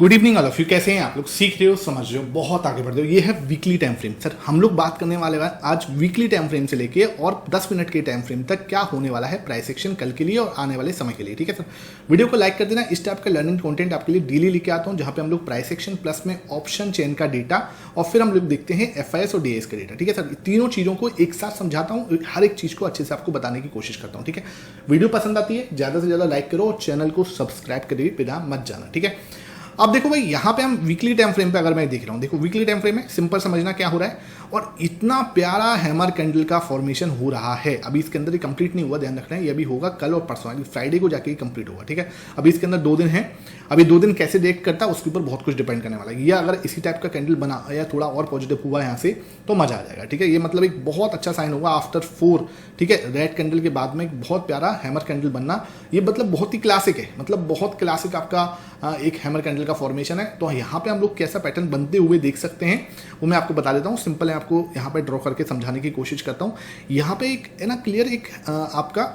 Good evening all of you. कैसे हैं आप लोग? सीख रहे हो, समझ रहे हो, बहुत आगे बढ़ रहे हो। ये है वीकली टाइम फ्रेम। सर हम लोग बात करने वाले हैं आज वीकली टाइम फ्रेम से लेके और 10 मिनट के टाइम फ्रेम तक क्या होने वाला है प्राइस एक्शन कल के लिए और आने वाले समय के लिए। ठीक है सर, वीडियो को लाइक कर देना। इस टाइप का लर्निंग कंटेंट आपके लिए डेली लेके आता हूँ, जहाँ पे हम लोग प्राइस एक्शन प्लस में ऑप्शन चेन का डेटा और फिर हम लोग देखते हैं FIS और DIS का डेटा। ठीक है सर, तीनों चीज़ों को एक साथ समझाता हूँ, हर एक चीज़ को अच्छे से आपको बताने की कोशिश करता हूँ। ठीक है, वीडियो पसंद आती है ज़्यादा से ज़्यादा लाइक करो और चैनल को सब्सक्राइब करके बिना मत जाना। ठीक है, अब देखो भाई, यहाँ पे हम वीकली टाइम फ्रेम पे अगर मैं देख रहा हूँ, देखो वीकली टाइम फ्रेम में सिंपल समझना क्या हो रहा है। और इतना प्यारा हैमर कैंडल का फॉर्मेशन हो रहा है। अभी इसके अंदर ये कंप्लीट नहीं हुआ, ध्यान रखना है। ये अभी होगा कल और परसों, यानी फ्राइडे को जाके कंप्लीट होगा। ठीक है, अभी इसके अंदर 2 दिन है। अभी 2 दिन कैसे देख करता है उसके ऊपर बहुत कुछ डिपेंड करने वाला है। ये अगर इसी टाइप का कैंडल बना या थोड़ा और पॉजिटिव हुआ यहाँ से तो मजा आ जाएगा। ठीक है, ये मतलब एक बहुत अच्छा साइन होगा आफ्टर 4। ठीक है, रेड कैंडल के बाद में एक बहुत प्यारा हैमर कैंडल बनना, ये मतलब बहुत ही क्लासिक है, मतलब बहुत क्लासिक आपका एक हैमर कैंडल का फॉर्मेशन है। तो यहाँ पे हम लोग कैसा पैटर्न बनते हुए देख सकते हैं वो मैं आपको बता देता हूँ। सिंपल है, आपको यहाँ पे ड्रॉ करके समझाने की कोशिश करता हूँ। यहाँ पे एक है ना क्लियर एक आपका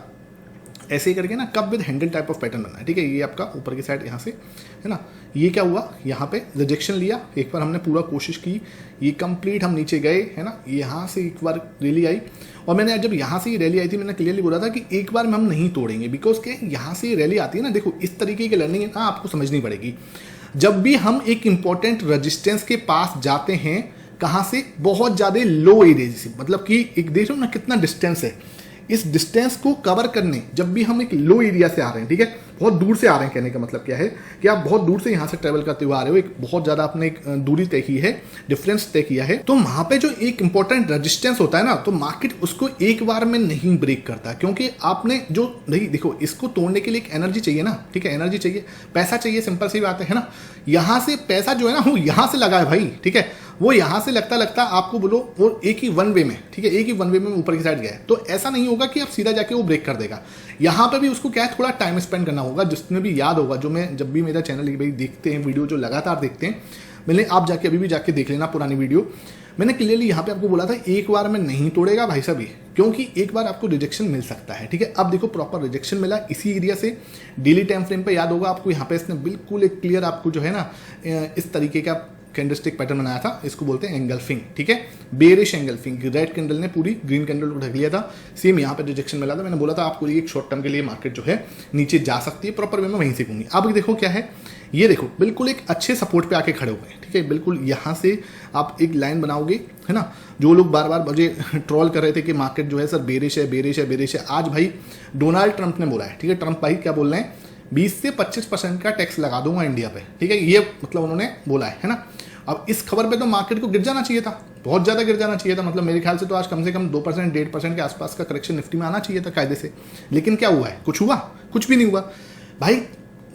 ऐसे ही करके ना cup with handle type of pattern बनना है। ठीक है, ये आपका ऊपर की साइड यहाँ से है ना, ये क्या हुआ, यहाँ पे रिजेक्शन लिया, एक बार हमने पूरा कोशिश की, ये कंप्लीट हम नीचे गए है ना, यहाँ से एक बार रैली आई और मैंने जब यहाँ से ये रैली आई थी मैंने क्लियरली बोला था कि एक बार में हम नहीं तोड़ेंगे, बिकॉज के यहाँ से ये रैली आती है ना। देखो इस तरीके की लर्निंग ना आपको समझनी पड़ेगी। जब भी हम एक इंपॉर्टेंट रेजिस्टेंस के पास जाते हैं, कहाँ से, बहुत ज़्यादा लो एरिया से, मतलब कि एक देख रहे हो ना कितना डिस्टेंस है, इस डिस्टेंस को कवर करने जब भी हम एक लो एरिया से आ रहे हैं, ठीक है, बहुत दूर से आ रहे हैं, कहने का मतलब क्या है कि आप बहुत दूर से यहाँ से ट्रेवल करते हुए आ रहे हो, एक बहुत ज़्यादा आपने एक दूरी तय की है, डिफरेंस तय किया है, तो वहाँ पे जो एक इंपॉर्टेंट रेजिस्टेंस होता है ना, तो मार्केट उसको एक बार में नहीं ब्रेक करता, क्योंकि आपने जो नहीं, देखो इसको तोड़ने के लिए एक एनर्जी चाहिए ना। ठीक है, एनर्जी चाहिए, पैसा चाहिए, सिंपल सी बात है ना। यहाँ से पैसा जो है ना वो यहाँ से लगा है भाई। ठीक है, वो यहाँ से लगता लगता आपको बोलो वो एक ही वन वे में, ठीक है, एक ही वन वे में ऊपर की साइड गया है, तो ऐसा नहीं होगा कि आप सीधा जाके वो ब्रेक कर देगा। यहाँ पे भी उसको क्या है, थोड़ा टाइम स्पेंड करना होगा। जिसमें भी याद होगा, जो मैं जब भी मेरा चैनल भाई देखते हैं वीडियो, जो लगातार देखते हैं, मैंने आप जाके अभी भी जाके देख लेना पुरानी वीडियो, मैंने क्लियरली यहाँ पे आपको बोला था एक बार में नहीं तोड़ेगा भाई साहब, क्योंकि एक बार आपको रिजेक्शन मिल सकता है। ठीक है, अब देखो प्रॉपर रिजेक्शन मिला इसी एरिया से, डेली टाइम फ्रेम पे याद होगा आपको, यहाँ पे इसने बिल्कुल एक क्लियर आपको जो है ना इस तरीके का कैंडलस्टिक पैटर्न बनाया था, इसको बोलते हैं एंगल्फिंग। ठीक है, बेरिश एंगल्फिंग, रेड कैंडल ने पूरी ग्रीन कैंडल को ढक लिया था। सेम यहाँ पे रिजेक्शन मिला था, मैंने बोला था आपको एक शॉर्ट टर्म के लिए मार्केट जो है नीचे जा सकती है, प्रॉपर वे में वहीं से घूमी। अब देखो क्या है, ये देखो बिल्कुल एक अच्छे सपोर्ट पे आके खड़े हुए हैं। ठीक है, बिल्कुल यहाँ से आप एक लाइन बनाओगे है ना। जो लोग बार बार मुझे ट्रोल कर रहे थे कि मार्केट जो है सर बेरिश है, बेरिश है, बेरिश है, आज भाई डोनाल्ड ट्रंप ने बोला है। ठीक है, ट्रंप भाई क्या बोल रहे हैं, 20 से 25% का टैक्स लगा दूंगा इंडिया पे। ठीक है, ये मतलब उन्होंने बोला है ना। अब इस खबर पे तो मार्केट को गिर जाना चाहिए था, बहुत ज़्यादा गिर जाना चाहिए था, मतलब मेरे ख्याल से तो आज कम से कम 2% 1.5% के आसपास का करेक्शन निफ्टी में आना चाहिए था कायदे से। लेकिन क्या हुआ है, कुछ हुआ, कुछ भी नहीं हुआ भाई।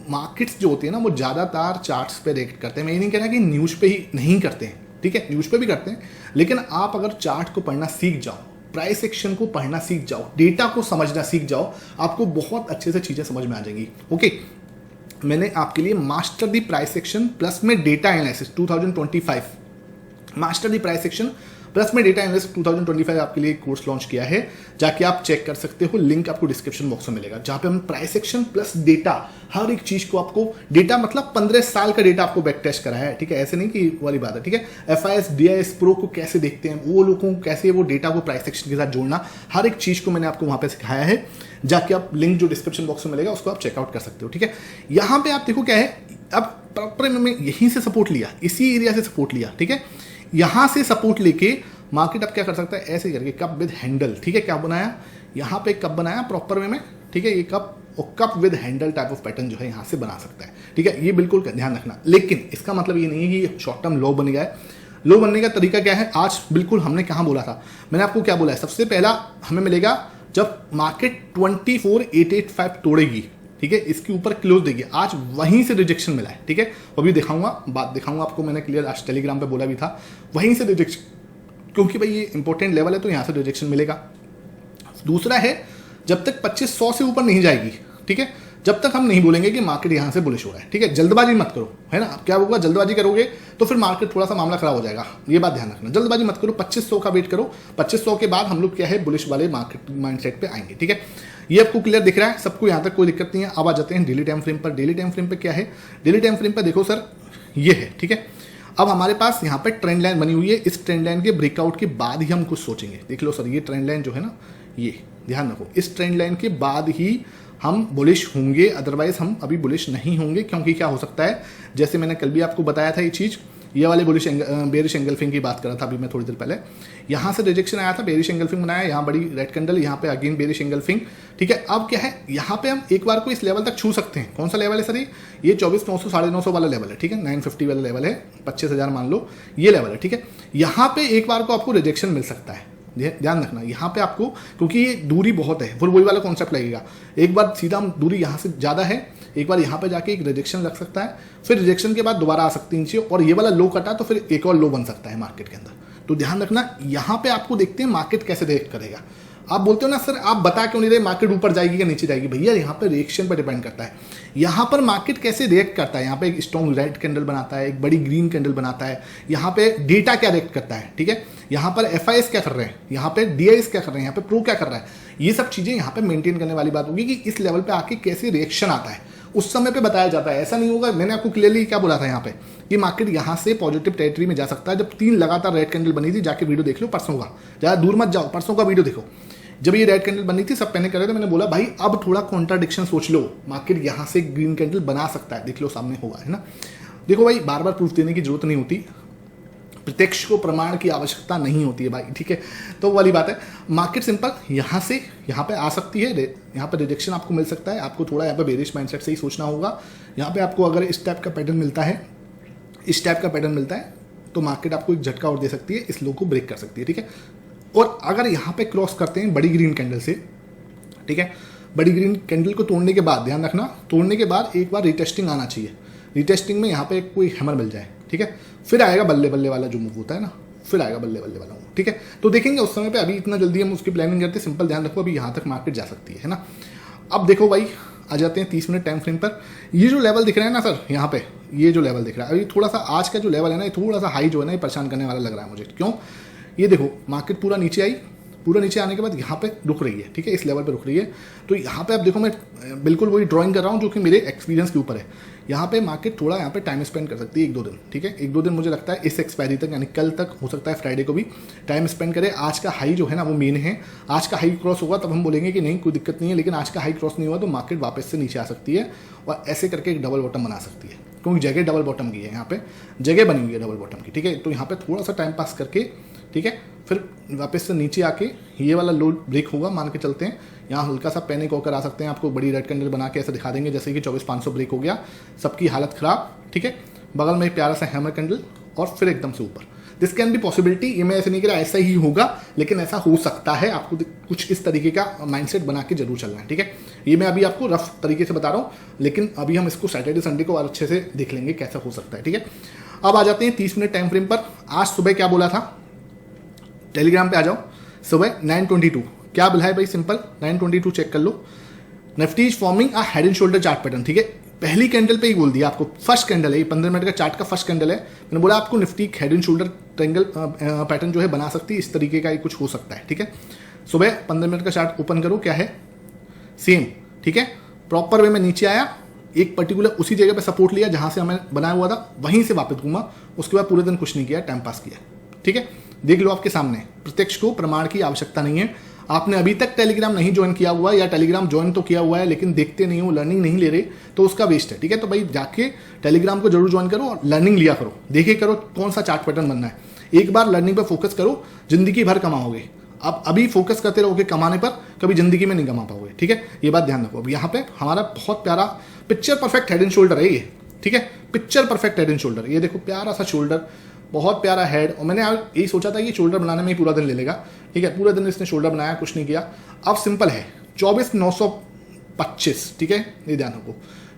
मार्केट्स जो होती है ना वो ज़्यादातर चार्ट्स पे रिएक्ट करते हैं। मैं ये नहीं कह रहा कि न्यूज़ पे ही नहीं करते हैं, ठीक है, न्यूज़ पे भी करते हैं, लेकिन आप अगर चार्ट को पढ़ना सीख जाओ, प्राइस एक्शन को पढ़ना सीख जाओ, डेटा को समझना सीख जाओ, आपको बहुत अच्छे से चीज़ें समझ में आ जाएंगी। ओके, मैंने आपके लिए master the price action plus में data analysis 2025, master the price action plus में डेटा एनालिसिस 2025 आपके लिए कोर्स लॉन्च किया है, जाके आप चेक कर सकते हो, लिंक आपको डिस्क्रिप्शन बॉक्स में मिलेगा, जहाँ पे हम प्राइस एक्शन प्लस डेटा हर एक चीज को आपको, डेटा मतलब 15 साल का डेटा आपको बैक टेस्ट कराया है। ठीक है, ऐसे नहीं कि वाली बात है। ठीक है, FIS DIS प्रो को कैसे देखते हैं, वो लोगों को कैसे वो डेटा को प्राइस एक्शन के साथ जोड़ना, हर एक चीज को मैंने आपको वहां पे सिखाया है। जाके आप लिंक जो डिस्क्रिप्शन बॉक्स में मिलेगा उसको आप चेकआउट कर सकते हो। ठीक है, यहाँ पे आप देखो क्या है, अब प्रॉपर में यहीं से सपोर्ट लिया, इसी एरिया से सपोर्ट लिया। ठीक है, यहाँ से सपोर्ट लेके मार्केट अब क्या कर सकता है, ऐसे करके कप विद हैंडल। ठीक है, क्या बनाया, यहाँ पे कप बनाया प्रॉपर वे में। ठीक है, ये कप और cup with handle type of pattern जो है यहाँ से बना सकता है। ठीक है, ये बिल्कुल ध्यान रखना, लेकिन इसका मतलब ये नहीं है कि शॉर्ट टर्म लो बन गया है। लो बनने का तरीका क्या है, आज बिल्कुल हमने कहाँ बोला था, मैंने आपको क्या बोला है, सबसे पहला हमें मिलेगा जब मार्केट 24,885 तोड़ेगी। ठीक है, इसके ऊपर क्लोज देगी, आज वहीं से रिजेक्शन मिला है। ठीक है, अभी दिखाऊंगा, बात दिखाऊंगा आपको, मैंने क्लियर आज टेलीग्राम पे बोला भी था, वहीं से रिजेक्शन, क्योंकि भाई ये इंपॉर्टेंट लेवल है तो यहाँ से रिजेक्शन मिलेगा। दूसरा है जब तक 2500 से ऊपर नहीं जाएगी, ठीक है, जब तक हम नहीं बोलेंगे कि मार्केट यहाँ से बुलिश हो रहा है। ठीक है, जल्दबाजी मत करो, है ना, क्या होगा, जल्दबाजी करोगे तो फिर मार्केट थोड़ा सा मामला खराब हो जाएगा, ये बात ध्यान रखना। जल्दबाजी मत करो, 2500 का वेट करो, 2500 के बाद हम लोग क्या है बुलिश वाले मार्केट माइंडसेट पे आएंगे। ठीक है, ये आपको क्लियर दिख रहा है सबको, यहाँ तक कोई दिक्कत नहीं है। अब आ जाते हैं डेली टाइम फ्रेम पर। डेली टाइम फ्रेम पे क्या है, डेली टाइम फ्रेम पर देखो सर, ये है, ठीक है। अब हमारे पास यहाँ पे ट्रेंड लाइन बनी हुई है, इस ट्रेंड लाइन के ब्रेकआउट के बाद ही हम कुछ सोचेंगे। देख लो सर, ये ट्रेंड लाइन जो है ना, ये ध्यान रखो, इस ट्रेंड लाइन के बाद ही हम बुलिश होंगे, अदरवाइज हम अभी बुलिश नहीं होंगे। क्योंकि क्या हो सकता है, जैसे मैंने कल भी आपको बताया था ये चीज़, ये वाले बुलिश बेरिश एंगल्फिंग की बात कर रहा था अभी मैं थोड़ी देर पहले। यहाँ से रिजेक्शन आया था, बेरिश एंगल्फिंग बनाया, यहाँ बड़ी रेड कैंडल, यहाँ पे अगेन बेरिश एंगल्फिंग, ठीक है। अब क्या है, यहाँ पे हम एक बार को इस लेवल तक छू सकते हैं। कौन सा लेवल है सर? ये 24,900 950 वाला लेवल है, ठीक है, 950 वाला लेवल है, 25,000 मान लो ये लेवल है, ठीक है। यहाँ पे एक बार को आपको रिजेक्शन मिल सकता है, ध्यान रखना यहाँ पे आपको, क्योंकि ये दूरी बहुत है, फिर वही वाला कॉन्सेप्ट लगेगा। एक बार सीधा दूरी यहाँ से ज़्यादा है, एक बार यहाँ पे जाके एक रिजेक्शन लग सकता है, फिर रिजेक्शन के बाद दोबारा आ सकती है नीचे, और ये वाला लो कटा तो फिर एक और लो बन सकता है मार्केट के अंदर। तो ध्यान रखना, यहाँ पे आपको देखते हैं मार्केट कैसे रिएक्ट करेगा। आप बोलते हो ना सर आप बता क्यों नहीं रहे मार्केट ऊपर जाएगी या नीचे जाएगी? भैया यहाँ पे रिएक्शन पर डिपेंड करता है, यहाँ पर मार्केट कैसे रिएक्ट करता है। यहाँ पे एक स्ट्रॉन्ग रेड कैंडल बनाता है, एक बड़ी ग्रीन कैंडल बनाता है, यहाँ पे डेटा क्या रिएक्ट करता है, ठीक है, यहाँ पर FIS क्या कर रहे हैं, यहाँ पे DIS क्या कर रहे हैं, यहाँ पे प्रो क्या कर रहा है, ये सब चीजें यहाँ पे मेंटेन करने वाली बात होगी कि इस लेवल पे आके कैसे रिएक्शन आता है, उस समय पे बताया जाता है। ऐसा नहीं होगा, मैंने आपको क्लियरली क्या बोला था यहाँ पे कि मार्केट यहाँ से पॉजिटिव टेरिटरी में जा सकता है। जब 3 लगातार रेड कैंडल बनी थी, जाके वीडियो देख लो परसों का, ज़्यादा दूर मत जाओ, परसों का वीडियो देखो, जब ये रेड कैंडल बनी थी सब पहले कर रहे थे, मैंने बोला भाई अब थोड़ा कॉन्ट्राडिक्शन सोच लो, मार्केट यहाँ से ग्रीन कैंडल बना सकता है, देख लो सामने होगा, है ना। देखो भाई, बार बार प्रूफ देने की जरूरत नहीं होती, प्रत्यक्ष को प्रमाण की आवश्यकता नहीं होती है भाई, ठीक है। तो वो वाली बात है, मार्केट सिंपल यहाँ से यहाँ पे आ सकती है, यहाँ पे रिजेक्शन आपको मिल सकता है, आपको थोड़ा यहाँ पे बेरिश माइंडसेट से ही सोचना होगा। यहाँ पे आपको अगर इस टाइप का पैटर्न मिलता है, इस टाइप का पैटर्न मिलता है, तो मार्केट आपको एक झटका और दे सकती है, इस लो को ब्रेक कर सकती है, ठीक है। और अगर यहाँ पे क्रॉस करते हैं बड़ी ग्रीन कैंडल से, ठीक है, बड़ी ग्रीन कैंडल को तोड़ने के बाद, ध्यान रखना, तोड़ने के बाद एक बार रिटेस्टिंग आना चाहिए, रिटेस्टिंग में यहाँ पे कोई हैमर मिल जाए, ठीक है, फिर आएगा बल्ले बल्ले वाला जो मूव होता है ना, फिर आएगा बल्ले बल्ले वाला मूव, ठीक है। तो देखेंगे उस समय पे, अभी इतना जल्दी हम उसकी प्लानिंग करते हैं, सिंपल ध्यान रखो अभी यहाँ तक मार्केट जा सकती है ना। अब देखो भाई, आ जाते हैं 30 मिनट टाइम फ्रेम पर। ये जो लेवल दिख रहा है ना सर, यहाँ पे ये जो लेवल दिख रहा है, अभी थोड़ा सा आज का जो लेवल है ना, ये थोड़ा सा हाई जो है ना, ये परेशान करने वाला लग रहा है मुझे। क्यों? ये देखो मार्केट पूरा नीचे आई, पूरा नीचे आने के बाद यहाँ पे रुक रही है, ठीक है, इस लेवल पे रुक रही है। तो यहाँ पे आप देखो, मैं बिल्कुल वही ड्राइंग कर रहा हूँ जो कि मेरे एक्सपीरियंस के ऊपर है। यहाँ पे मार्केट थोड़ा यहाँ पे टाइम स्पेंड कर सकती है, 1-2 दिन, ठीक है, 1-2 दिन मुझे लगता है इस एक्सपायरी तक, यानी कल तक, हो सकता है फ्राइडे को भी टाइम स्पेंड करे। आज का हाई जो है ना वो मेन है, आज का हाई क्रॉस होगा तब हम बोलेंगे कि नहीं कोई दिक्कत नहीं है, लेकिन आज का हाई क्रॉस नहीं हुआ तो मार्केट वापस से नीचे आ सकती है और ऐसे करके एक डबल बॉटम बना सकती है, क्योंकि जगह डबल बॉटम की है, यहाँ पे जगह बनी हुई है डबल बॉटम की, ठीक है। तो यहाँ पे थोड़ा सा टाइम पास करके, ठीक है, फिर वापस से नीचे आके ये वाला लो ब्रेक होगा, मान के चलते हैं, यहाँ हल्का सा पैनिक होकर आ सकते हैं, आपको बड़ी रेड कैंडल बना के ऐसा दिखा देंगे जैसे कि 24,500 ब्रेक हो गया, सबकी हालत खराब, ठीक है, बगल में एक प्यारा सा हैमर कैंडल और फिर एकदम से ऊपर। दिस कैन बी पॉसिबिलिटी, ये मैं ऐसे नहीं कह रहा ऐसा ही होगा, लेकिन ऐसा हो सकता है। आपको कुछ इस तरीके का माइंडसेट बना के जरूर चलना है, ठीक है। ये मैं अभी आपको रफ तरीके से बता रहा हूँ, लेकिन अभी हम इसको सैटरडे संडे को और अच्छे से देख लेंगे कैसा हो सकता है, ठीक है। अब आ जाते हैं 30 मिनट टाइम फ्रेम पर। आज सुबह क्या बोला था, टेलीग्राम पे आ जाओ, सुबह 9:22 क्या बोला है भाई, सिंपल 9:22 चेक कर लो। Nifty is forming a head and shoulder chart pattern, ठीक है, पहली कैंडल पे ही बोल दिया आपको, फर्स्ट कैंडल है ये, 15 मिनट का चार्ट का फर्स्ट कैंडल है। मैंने बोला आपको Nifty head and shoulder triangle pattern जो है बना सकती है, इस तरीके का कुछ हो सकता है, ठीक है। सुबह 15 मिनट का चार्ट ओपन करो, क्या है, सेम, ठीक है, प्रॉपर वे में नीचे आया, एक पर्टिकुलर उसी जगह पे सपोर्ट लिया जहां से हमें बनाया हुआ था, वहीं से वापस घूमा, उसके बाद पूरे दिन कुछ नहीं किया, टाइम पास किया, ठीक है। देख लो आपके सामने, प्रत्यक्ष को प्रमाण की आवश्यकता नहीं है। आपने अभी तक टेलीग्राम नहीं ज्वाइन किया हुआ, या टेलीग्राम ज्वाइन तो किया हुआ है लेकिन देखते नहीं हो, लर्निंग नहीं ले रहे, तो उसका वेस्ट है, ठीक है। तो भाई जाके टेलीग्राम को जरूर ज्वाइन करो और लर्निंग लिया करो, देखे करो कौन सा चार्ट पैटर्न बनना है। एक बार लर्निंग पर फोकस करो, जिंदगी भर कमाओगे। अब अभी फोकस करते रहोगे कमाने पर, कभी जिंदगी में नहीं कमा पाओगे, ठीक है, ये बात ध्यान रखो। अब यहाँ पे हमारा बहुत प्यारा picture perfect head and shoulder है ये, ठीक है, picture perfect head and shoulder. ये देखो प्यारा सा शोल्डर, बहुत प्यारा हेड, और मैंने यही सोचा था कि शोल्डर बनाने में ही पूरा दिन ले लेगा, ठीक है, पूरा दिन इसने शोल्डर बनाया, कुछ नहीं किया। अब सिंपल है 24,925, ठीक है, ये ध्यान रखो,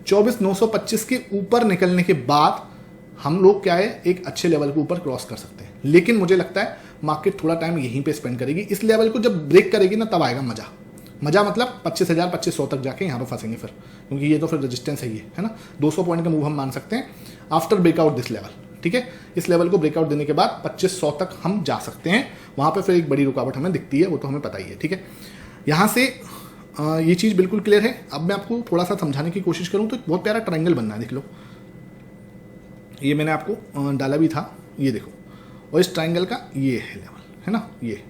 24,925 के ऊपर निकलने के बाद हम लोग क्या है, एक अच्छे लेवल के ऊपर क्रॉस कर सकते हैं। लेकिन मुझे लगता है मार्केट थोड़ा टाइम यहीं पे स्पेंड करेगी, इस लेवल को जब ब्रेक करेगी ना तब आएगा मजा। मजा मतलब 25,000 2500 तक जाके यहाँ पे फंसेंगे फिर, क्योंकि ये तो फिर रेजिस्टेंस है ना। 200 पॉइंट का मूव हम मान सकते हैं आफ्टर ब्रेकआउट दिस लेवल, ठीक है। इस लेवल को ब्रेकआउट देने के बाद 2500 तक हम जा सकते हैं, वहां पे फिर एक बड़ी रुकावट हमें दिखती है, वो तो हमें पता ही है, ठीक है। यहाँ से ये चीज़ बिल्कुल क्लियर है। अब मैं आपको थोड़ा सा समझाने की कोशिश करूँ तो बहुत प्यारा ट्रायंगल बनना है, देख लो, ये मैंने आपको डाला भी था, ये देखो, और इस ट्रायंगल का ये है लेवल, है ना, ये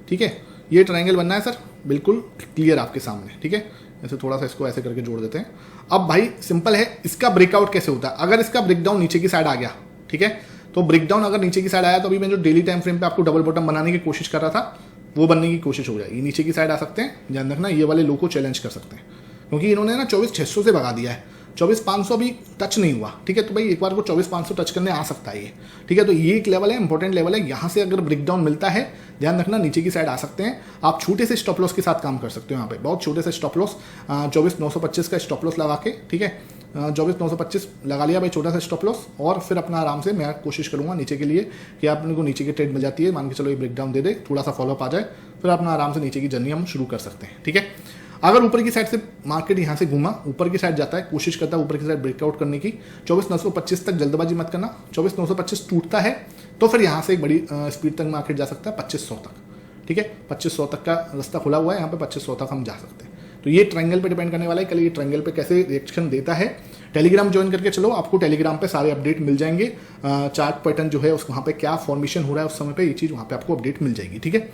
ठीक है, ये ट्रायंगल बनना है सर, बिल्कुल क्लियर आपके सामने, ठीक है। ऐसे थोड़ा सा इसको ऐसे करके जोड़ देते हैं। अब भाई सिंपल है, इसका ब्रेकआउट कैसे होता है। अगर इसका ब्रेकडाउन नीचे की साइड आ गया, ठीक है, तो ब्रेकडाउन अगर नीचे की साइड आया तो अभी मैं जो डेली टाइम फ्रेम पे आपको डबल बॉटम बनाने की कोशिश कर रहा था वो बनने की कोशिश हो जाएगी। नीचे की साइड आ सकते हैं, ध्यान रखना, ये वाले लो को चैलेंज कर सकते हैं, क्योंकि इन्होंने ना 24,600 से भगा दिया है, 24,500 भी टच नहीं हुआ, ठीक है। तो भाई एक बार को 24,500 टच करने आ सकता है ये, ठीक है। तो ये एक लेवल है, इंपॉर्टेंट लेवल है, यहाँ से अगर ब्रेकडाउन मिलता है, ध्यान रखना नीचे की साइड आ सकते हैं। आप छोटे से स्टॉप लॉस के साथ काम कर सकते हो, यहाँ पे बहुत छोटे से स्टॉप लॉस, 24,925 का स्टॉप लॉस लगा के, ठीक है, 24,925 लगा लिया भाई छोटा सा स्टॉप लॉस, और फिर अपना आराम से मैं कोशिश करूंगा नीचे के लिए कि आपको नीचे की ट्रेड मिल जाती है, मान के चलो ये ब्रेकडाउन दे दे, थोड़ा सा फॉलोअप आ जाए, फिर अपना आराम से नीचे की जर्नी हम शुरू कर सकते हैं, ठीक है। अगर ऊपर की साइड से मार्केट यहाँ से घूमा, ऊपर की साइड जाता है, कोशिश करता है ऊपर की साइड ब्रेकआउट करने की, 24,925 तक जल्दबाजी मत करना, 24,925 टूटता है तो फिर यहाँ से एक बड़ी स्पीड तक मार्केट जा सकता है 2,500 तक, ठीक है। 2,500 तक का रास्ता खुला हुआ है, यहाँ पे 2,500 तक हम जा सकते हैं। तो ये ट्रायंगल पे डिपेंड करने वाला है, कल ये ट्रायंगल पे कैसे रिएक्शन देता है। टेलीग्राम ज्वाइन करके चलो, आपको टेलीग्राम पे सारे अपडेट मिल जाएंगे, चार्ट पैटर्न जो है उस वहाँ पे क्या फॉर्मेशन हो रहा है उस समय पे, ये चीज़ वहाँ पे आपको अपडेट मिल जाएगी, ठीक है।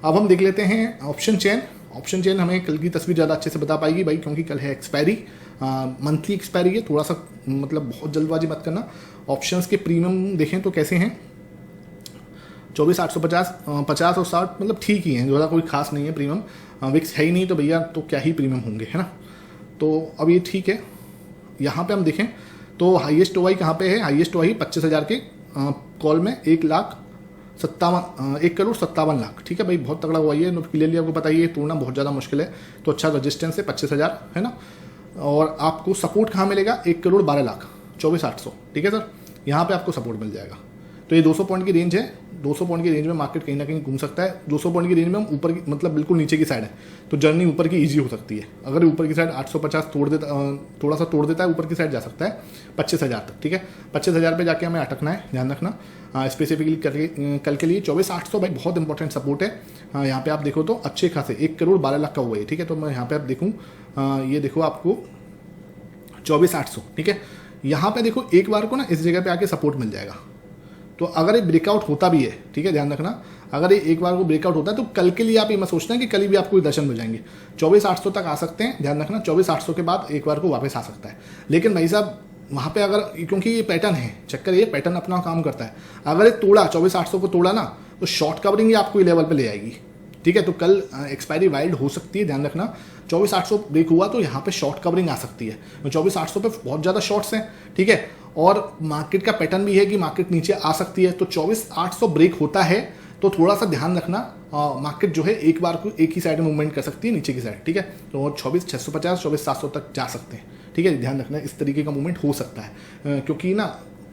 अब हम देख लेते हैं ऑप्शन चेन। ऑप्शन चेन हमें कल की तस्वीर ज़्यादा अच्छे से बता पाएगी भाई, क्योंकि कल है एक्सपायरी, मंथली एक्सपायरी है, थोड़ा सा मतलब बहुत जल्दबाजी मत करना। ऑप्शंस के प्रीमियम देखें तो कैसे हैं, 24,850, 50 और 60 मतलब ठीक ही हैं, ज़्यादा कोई खास नहीं है प्रीमियम। विक्स है ही नहीं तो भैया तो क्या ही प्रीमियम होंगे, है ना। तो अब ये ठीक है। यहाँ पे हम देखें तो हाईएस्ट ओआई कहाँ पे है, हाईएस्ट ओआई 25,000 के कॉल में 1,57,00,000, ठीक है भाई, बहुत तगड़ा हुआ है। क्लियरली आपको पता ही है तोड़ना बहुत ज़्यादा मुश्किल है, तो अच्छा रजिस्टेंस है 25,000, है ना। और आपको सपोर्ट कहाँ मिलेगा, 1,12,00,000, 24,800, ठीक है सर, यहाँ पे आपको सपोर्ट मिल जाएगा। तो ये 200 पॉइंट की रेंज है, 200 पॉइंट की रेंज में मार्केट कहीं ना कहीं घूम सकता है। 200 पॉइंट की रेंज में हम ऊपर की मतलब बिल्कुल नीचे की साइड है, तो जर्नी ऊपर की इजी हो सकती है। अगर ऊपर की साइड 850 तोड़ देता, थोड़ा सा तोड़ देता है, ऊपर की साइड जा सकता है 25,000 तक, ठीक है। 25,000 पे जाके हमें अटकना है, ध्यान रखना। स्पेसिफिकली कल के लिए 24,800 भाई बहुत इंपॉर्टेंट सपोर्ट है। यहाँ पे आप देखो तो अच्छे खासे 1,12,00,000 का हुआ है, ठीक है। तो मैं यहाँ पे आप देखूँ, ये देखो आपको 24,800, ठीक है। यहाँ पे देखो एक बार को ना इस जगह पे आके सपोर्ट मिल जाएगा। तो अगर ये ब्रेकआउट होता भी है, ठीक है, ध्यान रखना, अगर ये एक बार को ब्रेकआउट होता है तो कल के लिए आप ये मत सोचना है कि कल भी आपको दर्शन मिल जाएंगे। 24,800 तक आ सकते हैं, ध्यान रखना, 24,800 के बाद एक बार को वापस आ सकता है। लेकिन भाई साहब वहाँ पे अगर, क्योंकि ये पैटर्न है, चक्कर ये पैटर्न अपना काम करता है, अगर ये तोड़ा 24,800 को तोड़ा ना तो शॉर्ट कवरिंग ही आपको ये लेवल पे ले आएगी, ठीक है। तो कल एक्सपायरी वाइल्ड हो सकती है, ध्यान रखना। 24,800 ब्रेक हुआ तो यहाँ पे शॉर्ट कवरिंग आ सकती है, 24,800 पे बहुत ज़्यादा शॉर्ट्स हैं, ठीक है। और मार्केट का पैटर्न भी है कि मार्केट नीचे आ सकती है, तो 24,800 ब्रेक होता है तो थोड़ा सा ध्यान रखना, मार्केट जो है एक बार को एक ही साइड में मूवमेंट कर सकती है, नीचे की साइड, ठीक है। तो 24,650, 24,700 तक जा सकते हैं, ठीक है, ध्यान रखना, इस तरीके का मूवमेंट हो सकता है। क्योंकि ना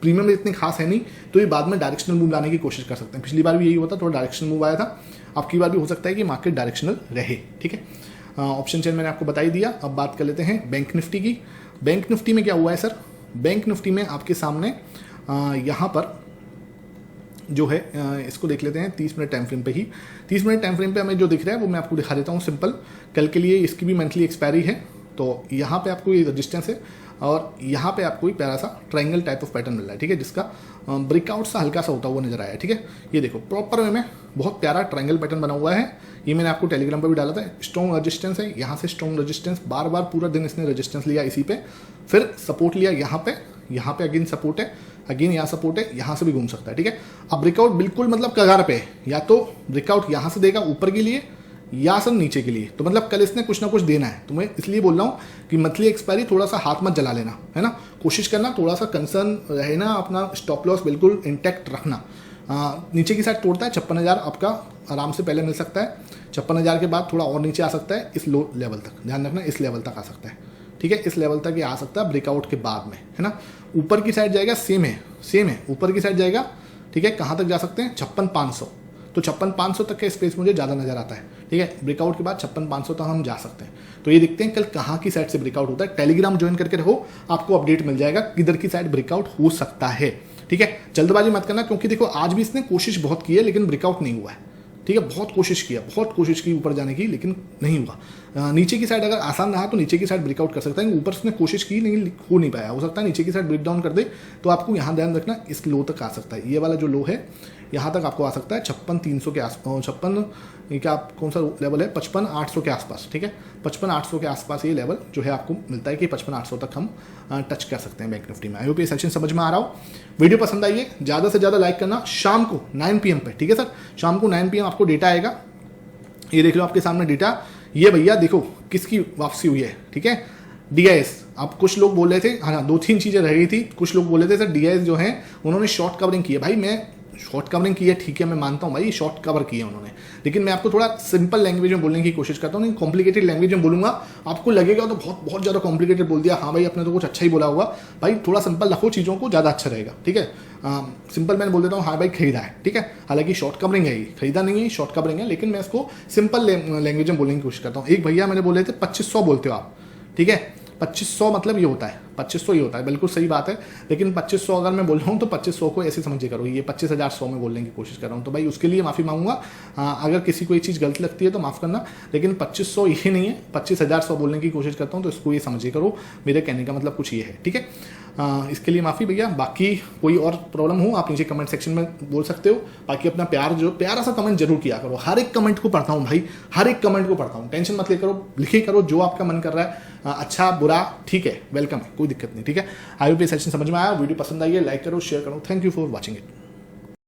प्रीमियम इतनी खास है नहीं, तो ये बाद में डायरेक्शनल मूव लाने की कोशिश कर सकते हैं। पिछली बार भी यही हुआ था, थोड़ा डायरेक्शनल मूव आया था, अब की बार भी हो सकता है कि मार्केट डायरेक्शनल रहे, ठीक है। ऑप्शन चेन मैंने आपको बता ही दिया। अब बात कर लेते हैं बैंक निफ्टी की। बैंक निफ्टी में क्या हुआ है सर, बैंक निफ्टी में आपके सामने यहाँ पर जो है इसको देख लेते हैं 30 मिनट टाइम फ्रेम पे ही। 30 मिनट टाइम फ्रेम पे हमें जो दिख रहा है वो मैं आपको दिखा देता हूँ सिंपल। कल के लिए इसकी भी मंथली एक्सपायरी है, तो यहाँ पे आपको ये रजिस्टेंस है और यहाँ पे आपको प्यारा सा ट्रायंगल टाइप ऑफ पैटर्न मिल रहा है, ठीक है, जिसका ब्रेकआउट सा हल्का सा होता हुआ नजर आया है, ठीक है। ये देखो प्रॉपर वे में बहुत प्यारा ट्रायंगल पैटर्न बना हुआ है, ये मैंने आपको टेलीग्राम पर भी डाला था। स्ट्रॉन्ग रजिस्टेंस है, यहाँ से स्ट्रॉन्ग रजिस्टेंस, बार बार पूरा दिन इसने रजिस्टेंस लिया इसी पे, फिर सपोर्ट लिया यहाँ पे अगेन सपोर्ट है, अगेन यहाँ सपोर्ट है, यहाँ से भी घूम सकता है, ठीक है। अब ब्रेकआउट बिल्कुल मतलब कगार पे है, या तो ब्रेकआउट यहाँ से देगा ऊपर के लिए या सर नीचे के लिए, तो मतलब कल इसने कुछ ना कुछ देना है। तो मैं इसलिए बोल रहा हूँ कि मंथली एक्सपायरी थोड़ा सा हाथ मत जला लेना, है ना, कोशिश करना थोड़ा सा कंसर्न रहे ना, अपना स्टॉप लॉस बिल्कुल इंटैक्ट रखना। नीचे की साइड तोड़ता है 56,000 आपका आराम से पहले मिल सकता है, 56,000 के बाद थोड़ा और नीचे आ सकता है, इस लो लेवल तक, ध्यान रखना, इस लेवल तक आ सकता है, ठीक है, इस लेवल तक ये आ सकता है ब्रेकआउट के बाद में, है ना। ऊपर की साइड जाएगा, सेम है, ऊपर की साइड जाएगा, ठीक है, कहाँ तक जा सकते हैं 56,500, तो 56,500 तक का स्पेस मुझे ज़्यादा नजर आता है, ठीक है। ब्रेकआउट के बाद 56,500 तक हम जा सकते हैं। तो ये देखते हैं कल कहाँ की साइड से ब्रेकआउट होता है। टेलीग्राम ज्वाइन करके रहो, आपको अपडेट मिल जाएगा किधर की साइड ब्रेकआउट हो सकता है, ठीक है। जल्दबाजी मत करना, क्योंकि देखो आज भी इसने कोशिश बहुत की है लेकिन ब्रेकआउट नहीं हुआ है, ठीक है, बहुत कोशिश की ऊपर जाने की, लेकिन नहीं हुआ। नीचे की साइड अगर आसान रहा तो नीचे की साइड ब्रेकआउट कर सकता है, ऊपर उसने कोशिश की नहीं, हो नहीं पाया। हो सकता है नीचे की साइड ब्रेक डाउन कर दे, तो आपको यहाँ ध्यान रखना इस लो तक आ सकता है। ये वाला जो लो है यहाँ तक आपको आ सकता है 56,300 के आसपास, 56 ये क्या कौन सा लेवल है, 55,800 के आसपास, ठीक है, 55,800 के आसपास ये लेवल जो है आपको मिलता है कि 55,800 तक हम टच कर सकते हैं बैंक निफ्टी में। आई होप ये सेशन समझ में आ रहा हो। वीडियो पसंद आई है ज़्यादा से ज़्यादा लाइक करना। शाम को 9 PM पे, ठीक है सर, शाम को 9 PM आपको डेटा आएगा। ये देख लो आपके सामने डेटा, ये भैया देखो किसकी वापसी हुई है, ठीक है, DIS। अब कुछ लोग बोल रहे थे, हाँ 2-3 चीज़ें रह गई थी, कुछ लोग बोल रहे थे सर DIS जो है उन्होंने शॉर्ट कवरिंग की है। भाई मैं शॉर्ट कवरिंग की है, ठीक है, मैं मानता हूँ भाई शॉर्ट कवर की है उन्होंने, लेकिन मैं आपको थोड़ा सिंपल लैंग्वेज में बोलने की कोशिश करता हूँ, नहीं कॉम्प्लिकेटेड लैंग्वेज में बोलूंगा, आपको लगेगा तो बहुत ज़्यादा कॉम्प्लिकेटेड बोल दिया, हाँ भाई अपने तो कुछ अच्छा ही बोला होगा। भाई थोड़ा सिंपल रखो चीज़ों को, ज़्यादा अच्छा रहेगा, ठीक है। सिंपल मैंने बोल देता हूँ, हाँ भाई खरीदा है, ठीक है, हालांकि शॉर्ट कवरिंग है, ये खरीदा नहीं है, शॉर्ट कवरिंग है, लेकिन मैं इसको सिंपल लैंग्वेज में बोलने की कोशिश करता हूँ। एक भैया मैंने बोले थे 2500 बोलते हो आप, ठीक है, 2500 मतलब ये होता है, 2500 ये होता है, बिल्कुल सही बात है। लेकिन 2500 अगर मैं बोल रहा हूँ तो 2500 को ऐसे समझिए करो, ये 25,100 में बोलने की कोशिश कर रहा हूँ, तो भाई उसके लिए माफ़ी मांगूंगा। अगर किसी को ये चीज़ गलत लगती है तो माफ़ करना, लेकिन 2500 ये नहीं है, 25,100 बोलने की कोशिश करता हूँ, तो इसको ये समझिए करो, मेरे कहने का मतलब कुछ ये है, ठीक है। इसके लिए माफ़ी भैया। बाकी कोई और प्रॉब्लम हो आप नीचे कमेंट सेक्शन में बोल सकते हो। बाकी अपना प्यारा सा कमेंट जरूर किया करो, हर एक कमेंट को पढ़ता हूँ भाई, हर एक कमेंट को पढ़ता हूँ, टेंशन मत ले करो, लिखे करो जो आपका मन कर रहा है, अच्छा बुरा ठीक है, वेलकम है, कोई दिक्कत नहीं, ठीक है। आई होप ये सेशन समझ में आया, वीडियो पसंद आई है लाइक करो, शेयर करो। Thank you for watching it.